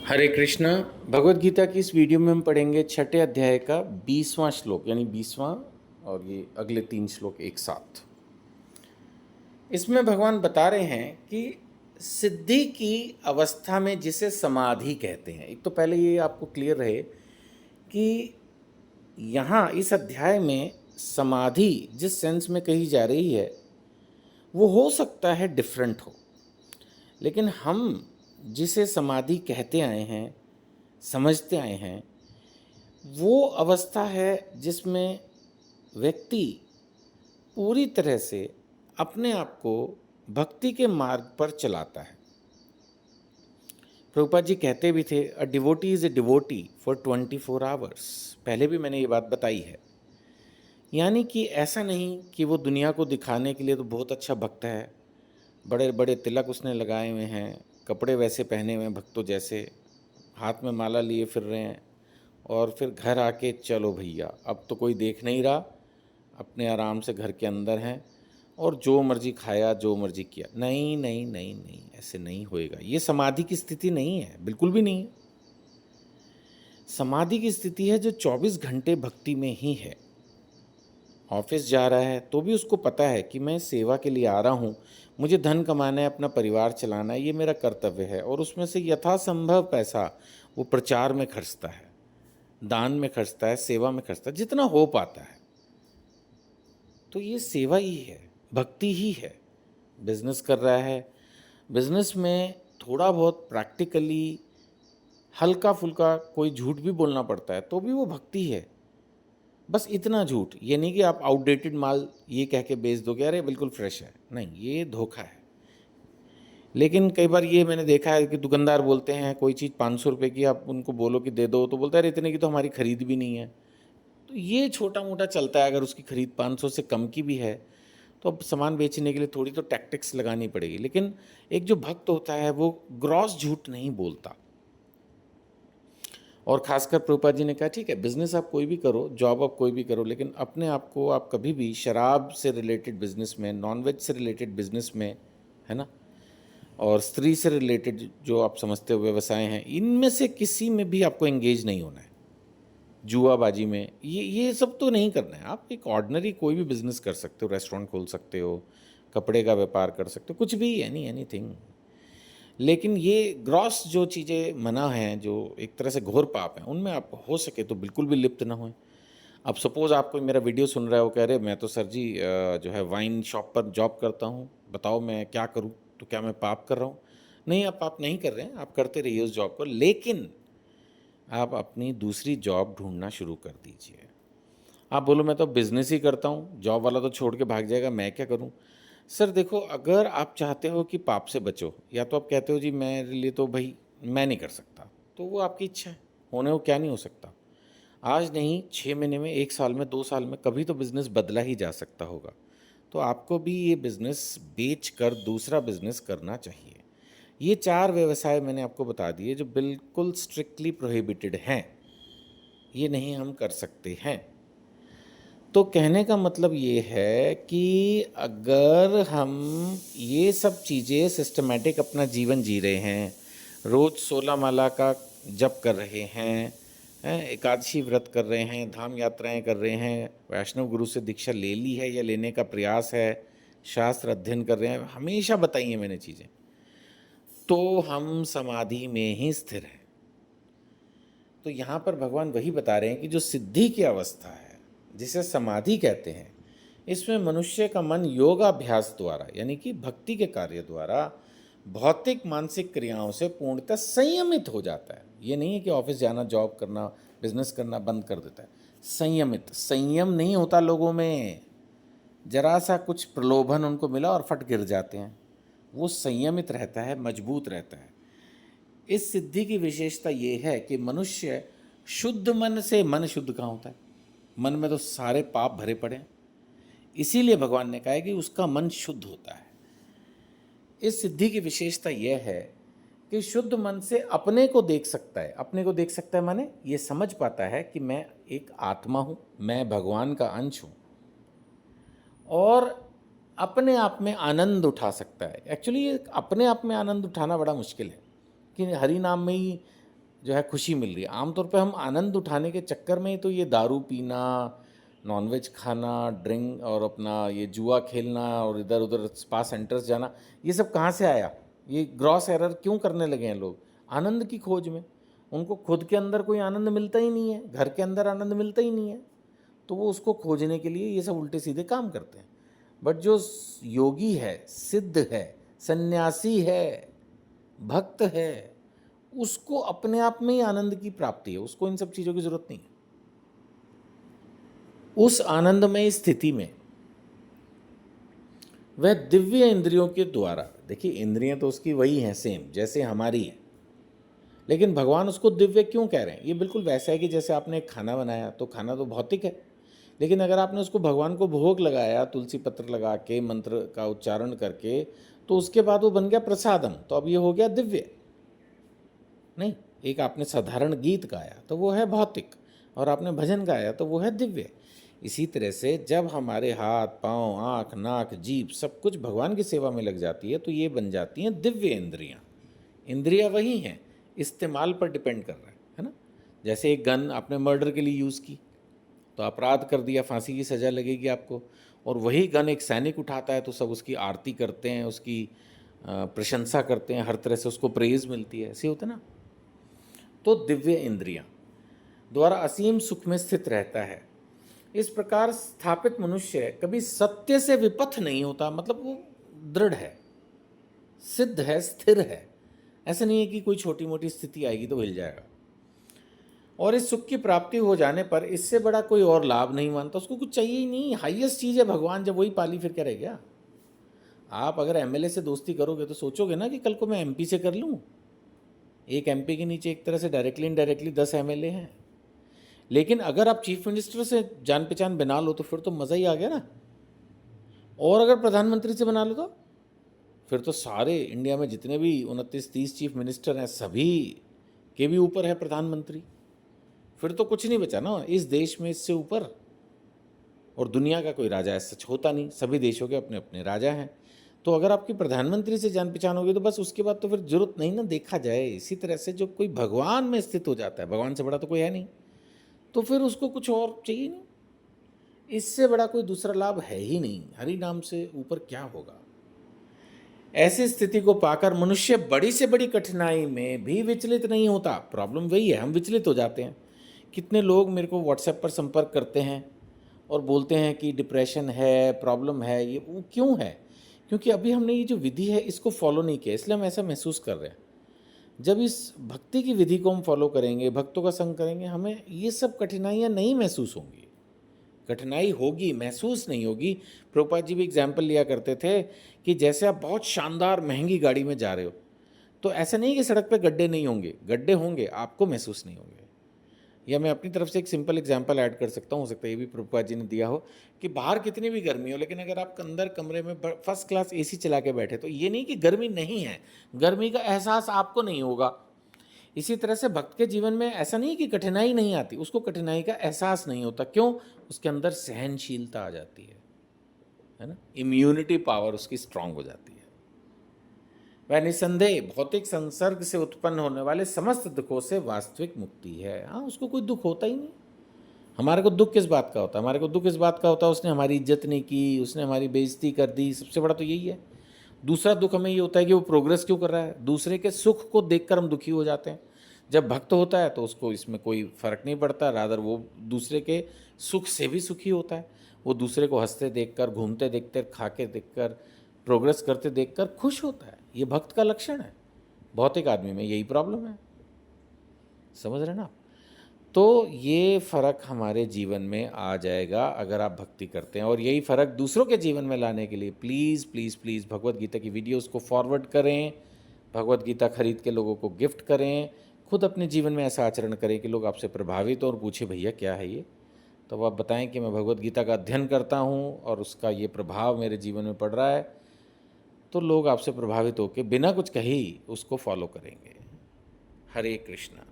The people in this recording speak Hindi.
हरे कृष्णा। भगवत गीता की इस वीडियो में हम पढ़ेंगे छठे अध्याय का 20वां श्लोक, यानी 20वां और ये अगले 3 श्लोक एक साथ। इसमें भगवान बता रहे हैं कि सिद्धि की अवस्था में जिसे समाधि कहते हैं। एक तो पहले ये आपको क्लियर रहे कि यहाँ इस अध्याय में समाधि जिस सेंस में कही जा रही है वो हो सकता है डिफरेंट हो, लेकिन हम जिसे समाधि कहते आए हैं, समझते आए हैं, वो अवस्था है जिसमें व्यक्ति पूरी तरह से अपने आप को भक्ति के मार्ग पर चलाता है। प्रभुपाद जी कहते भी थे, a devotee is a devotee for 24 hours. पहले भी मैंने ये बात बताई है। यानी कि ऐसा नहीं कि वो दुनिया को दिखाने के लिए तो बहुत अच्छा भक्त है, बड़े बड़े तिलक उसने लगाए हुए हैं, कपड़े वैसे पहने हुए हैं भक्तों जैसे, हाथ में माला लिए फिर रहे हैं, और फिर घर आके चलो भैया अब तो कोई देख नहीं रहा, अपने आराम से घर के अंदर हैं और जो मर्जी खाया जो मर्जी किया। नहीं नहीं नहीं नहीं, ऐसे नहीं होएगा। ये समाधि की स्थिति नहीं है, बिल्कुल भी नहीं है। समाधि की स्थिति है जो 24 घंटे भक्ति में ही है। ऑफिस जा रहा है तो भी उसको पता है कि मैं सेवा के लिए आ रहा हूँ, मुझे धन कमाना है, अपना परिवार चलाना है, ये मेरा कर्तव्य है, और उसमें से यथासंभव पैसा वो प्रचार में खर्चता है, दान में खर्चता है, सेवा में खर्चता है, जितना हो पाता है। तो ये सेवा ही है, भक्ति ही है। बिजनेस कर रहा है, बिजनेस में थोड़ा बहुत प्रैक्टिकली हल्का फुल्का कोई झूठ भी बोलना पड़ता है तो भी वो भक्ति है। बस इतना झूठ, ये नहीं कि आप आउटडेटेड माल ये कह के बेच दोगे अरे बिल्कुल फ्रेश है, नहीं, ये धोखा है। लेकिन कई बार ये मैंने देखा है कि दुकानदार बोलते हैं कोई चीज़ 500 रुपये की, आप उनको बोलो कि दे दो तो बोलता है अरे इतने की तो हमारी खरीद भी नहीं है। तो ये छोटा मोटा चलता है। अगर उसकी खरीद 500 से कम की भी है तो अब सामान बेचने के लिए थोड़ी तो टैक्टिक्स लगानी पड़ेगी। लेकिन एक जो भक्त होता है वो ग्रॉस झूठ नहीं बोलता। और खासकर प्रभुपाद जी ने कहा ठीक है, बिजनेस आप कोई भी करो, जॉब आप कोई भी करो, लेकिन अपने आप को आप कभी भी शराब से रिलेटेड बिजनेस में, नॉनवेज से रिलेटेड बिजनेस में, है ना, और स्त्री से रिलेटेड जो आप समझते हो व्यवसाय हैं, इनमें से किसी में भी आपको एंगेज नहीं होना है। जुआबाजी में ये सब तो नहीं करना है। आप एक ऑर्डिनरी कोई भी बिजनेस कर सकते हो, रेस्टोरेंट खोल सकते हो, कपड़े का व्यापार कर सकते हो, कुछ भी, एनीथिंग। लेकिन ये ग्रॉस जो चीज़ें मना हैं, जो एक तरह से घोर पाप हैं, उनमें आप हो सके तो बिल्कुल भी लिप्त ना हों। अब सपोज़ आप कोई मेरा वीडियो सुन रहे हो, कह रहे मैं तो सर जी जो है वाइन शॉप पर जॉब करता हूँ, बताओ मैं क्या करूँ, तो क्या मैं पाप कर रहा हूँ? नहीं, आप पाप नहीं कर रहे हैं, आप करते रहिए उस जॉब को, लेकिन आप अपनी दूसरी जॉब ढूंढना शुरू कर दीजिए। आप बोलो मैं तो बिज़नेस ही करता हूँ, जॉब वाला तो छोड़ के भाग जाएगा, मैं क्या करूँ? सर देखो, अगर आप चाहते हो कि पाप से बचो, या तो आप कहते हो जी मेरे लिए तो भाई मैं नहीं कर सकता, तो वो आपकी इच्छा है, होने को क्या नहीं हो सकता। आज नहीं, 6 महीने में, 1 साल में, 2 साल में कभी तो बिज़नेस बदला ही जा सकता होगा। तो आपको भी ये बिज़नेस बेच कर दूसरा बिज़नेस करना चाहिए। ये 4 व्यवसाय मैंने आपको बता दिए जो बिल्कुल स्ट्रिक्टली प्रोहिबिटेड हैं, ये नहीं हम कर सकते हैं। तो कहने का मतलब ये है कि अगर हम ये सब चीज़ें सिस्टमैटिक अपना जीवन जी रहे हैं, रोज़ 16 माला का जप कर रहे हैं, एकादशी व्रत कर रहे हैं, धाम यात्राएं कर रहे हैं, वैष्णव गुरु से दीक्षा ले ली है या लेने का प्रयास है, शास्त्र अध्ययन कर रहे हैं, हमेशा बताई हैं मैंने चीज़ें, तो हम समाधि में ही स्थिर हैं। तो यहाँ पर भगवान वही बता रहे हैं कि जो सिद्धि की अवस्था है, जिसे समाधि कहते हैं, इसमें मनुष्य का मन योगाभ्यास द्वारा, यानी कि भक्ति के कार्य द्वारा, भौतिक मानसिक क्रियाओं से पूर्णतः संयमित हो जाता है। ये नहीं है कि ऑफिस जाना, जॉब करना, बिजनेस करना बंद कर देता है। संयमित, संयम नहीं होता लोगों में। जरा सा कुछ प्रलोभन उनको मिला और फट गिर जाते हैं। वो संयमित रहता है, मजबूत रहता है। इस सिद्धि की विशेषता ये है कि मनुष्य शुद्ध मन से, मन शुद्ध कहाँ होता है, मन में तो सारे पाप भरे पड़े हैं, इसीलिए भगवान ने कहा है कि उसका मन शुद्ध होता है। इस सिद्धि की विशेषता यह है कि शुद्ध मन से अपने को देख सकता है। अपने को देख सकता है माने ये समझ पाता है कि मैं एक आत्मा हूँ, मैं भगवान का अंश हूँ, और अपने आप में आनंद उठा सकता है। एक्चुअली ये अपने आप में आनंद उठाना बड़ा मुश्किल है कि हरि नाम में ही जो है खुशी मिल रही है। आमतौर पे हम आनंद उठाने के चक्कर में ही तो ये दारू पीना, नॉनवेज खाना, ड्रिंक और अपना ये जुआ खेलना और इधर उधर स्पा सेंटर्स जाना, ये सब कहाँ से आया? ये ग्रॉस एरर क्यों करने लगे हैं लोग? आनंद की खोज में। उनको खुद के अंदर कोई आनंद मिलता ही नहीं है, घर के अंदर आनंद मिलता ही नहीं है, तो वो उसको खोजने के लिए ये सब उल्टे सीधे काम करते हैं। बट जो योगी है, सिद्ध है, सन्यासी है, भक्त है, उसको अपने आप में ही आनंद की प्राप्ति है, उसको इन सब चीज़ों की ज़रूरत नहीं है। उस आनंदमय स्थिति में वह दिव्य इंद्रियों के द्वारा, देखिए इंद्रियां तो उसकी वही हैं सेम जैसे हमारी है, लेकिन भगवान उसको दिव्य क्यों कह रहे हैं? ये बिल्कुल वैसा है कि जैसे आपने एक खाना बनाया, तो खाना तो भौतिक है, लेकिन अगर आपने उसको भगवान को भोग लगाया तुलसी पत्र लगा के, मंत्र का उच्चारण करके, तो उसके बाद वो बन गया प्रसादम, तो अब ये हो गया दिव्य। नहीं, एक आपने साधारण गीत गाया तो वो है भौतिक, और आपने भजन गाया तो वो है दिव्य। इसी तरह से जब हमारे हाथ, पाँव, आँख, नाक, जीभ सब कुछ भगवान की सेवा में लग जाती है, तो ये बन जाती हैं दिव्य इंद्रियाँ। इंद्रियाँ वही हैं, इस्तेमाल पर डिपेंड कर रहा है ना? जैसे एक गन आपने मर्डर के लिए यूज़ की, तो अपराध कर दिया, फांसी की सज़ा लगेगी आपको। और वही गन एक सैनिक उठाता है तो सब उसकी आरती करते हैं, उसकी प्रशंसा करते हैं, हर तरह से उसको प्रेज़ मिलती है, ऐसे होता है ना? तो दिव्य इंद्रियां द्वारा असीम सुख में स्थित रहता है। इस प्रकार स्थापित मनुष्य कभी सत्य से विपथ नहीं होता, मतलब वो दृढ़ है, सिद्ध है, स्थिर है। ऐसा नहीं है कि कोई छोटी मोटी स्थिति आएगी तो हिल जाएगा। और इस सुख की प्राप्ति हो जाने पर इससे बड़ा कोई और लाभ नहीं मानता, उसको कुछ चाहिए ही नहीं। हाईएस्ट चीज़ है भगवान, जब वही पाली फिर क्या रह गया? आप अगर एमएलए से दोस्ती करोगे तो सोचोगे ना कि कल को मैं एमपी से कर लूँ। एक एमपी के नीचे एक तरह से डायरेक्टली इनडायरेक्टली 10 एमएलए हैं। लेकिन अगर आप चीफ मिनिस्टर से जान पहचान बना लो तो फिर तो मज़ा ही आ गया ना। और अगर प्रधानमंत्री से बना लो तो फिर तो सारे इंडिया में जितने भी 29-30 चीफ मिनिस्टर हैं सभी के भी ऊपर है प्रधानमंत्री। फिर तो कुछ नहीं बचा ना इस देश में इससे ऊपर। और दुनिया का कोई राजा ऐसा सच होता नहीं, सभी देशों के अपने अपने राजा हैं। तो अगर आपकी प्रधानमंत्री से जान पहचान होगी तो बस उसके बाद तो फिर जरूरत नहीं ना देखा जाए। इसी तरह से जो कोई भगवान में स्थित हो जाता है, भगवान से बड़ा तो कोई है नहीं, तो फिर उसको कुछ और चाहिए नहीं। इससे बड़ा कोई दूसरा लाभ है ही नहीं। हरि नाम से ऊपर क्या होगा? ऐसी स्थिति को पाकर मनुष्य बड़ी से बड़ी कठिनाई में भी विचलित नहीं होता। प्रॉब्लम वही है, हम विचलित हो जाते हैं। कितने लोग मेरे को व्हाट्सएप पर संपर्क करते हैं और बोलते हैं कि डिप्रेशन है, प्रॉब्लम है। ये वो क्यों है? क्योंकि अभी हमने ये जो विधि है इसको फॉलो नहीं किया, इसलिए हम ऐसा महसूस कर रहे हैं। जब इस भक्ति की विधि को हम फॉलो करेंगे, भक्तों का संग करेंगे, हमें ये सब कठिनाइयाँ नहीं महसूस होंगी। कठिनाई होगी, महसूस नहीं होगी। प्रभुपाद जी भी एग्जाम्पल लिया करते थे कि जैसे आप बहुत शानदार महंगी गाड़ी में जा रहे हो, तो ऐसा नहीं कि सड़क पे गड्ढे नहीं होंगे, गड्ढे होंगे, आपको महसूस नहीं होंगे। या मैं अपनी तरफ से एक सिंपल एग्जांपल ऐड कर सकता हूँ, हो सकता है ये भी प्रभुपाद जी ने दिया हो, कि बाहर कितनी भी गर्मी हो, लेकिन अगर आप अंदर कमरे में फर्स्ट क्लास एसी चला के बैठे, तो ये नहीं कि गर्मी नहीं है, गर्मी का एहसास आपको नहीं होगा। इसी तरह से भक्त के जीवन में ऐसा नहीं कि कठिनाई नहीं आती, उसको कठिनाई का एहसास नहीं होता। क्यों? उसके अंदर सहनशीलता आ जाती है ना? इम्यूनिटी पावर उसकी स्ट्रांग हो जाती है। वह निसंदेह भौतिक संसर्ग से उत्पन्न होने वाले समस्त दुखों से वास्तविक मुक्ति है। हाँ, उसको कोई दुख होता ही नहीं। हमारे को दुख किस बात का होता है? हमारे को दुख इस बात का होता है उसने हमारी इज्जत नहीं की, उसने हमारी बेइज्जती कर दी, सबसे बड़ा तो यही है। दूसरा दुख हमें ये होता है कि वो प्रोग्रेस क्यों कर रहा है। दूसरे के सुख को देखकर हम दुखी हो जाते हैं। जब भक्त होता है तो उसको इसमें कोई फ़र्क नहीं पड़ता, रादर वो दूसरे के सुख से भी सुखी होता है। वो दूसरे को हंसते देखकर, घूमते देखकर, खा के देखकर, प्रोग्रेस करते देखकर खुश होता है। ये भक्त का लक्षण है। भौतिक आदमी में यही प्रॉब्लम है। समझ रहे हैं ना? तो ये फ़र्क हमारे जीवन में आ जाएगा अगर आप भक्ति करते हैं। और यही फ़र्क दूसरों के जीवन में लाने के लिए please please please Bhagavad Gita की वीडियोस को फॉरवर्ड करें, भगवत गीता खरीद के लोगों को गिफ्ट करें, खुद अपने जीवन में ऐसा आचरण करें कि लोग आपसे प्रभावित हो और पूछे भैया क्या है ये। तो आप बताएं कि मैं भगवत गीता का अध्ययन करता हूँ और उसका ये प्रभाव मेरे जीवन में पड़ रहा है, तो लोग आपसे प्रभावित होकर बिना कुछ कही उसको फॉलो करेंगे। हरे कृष्णा।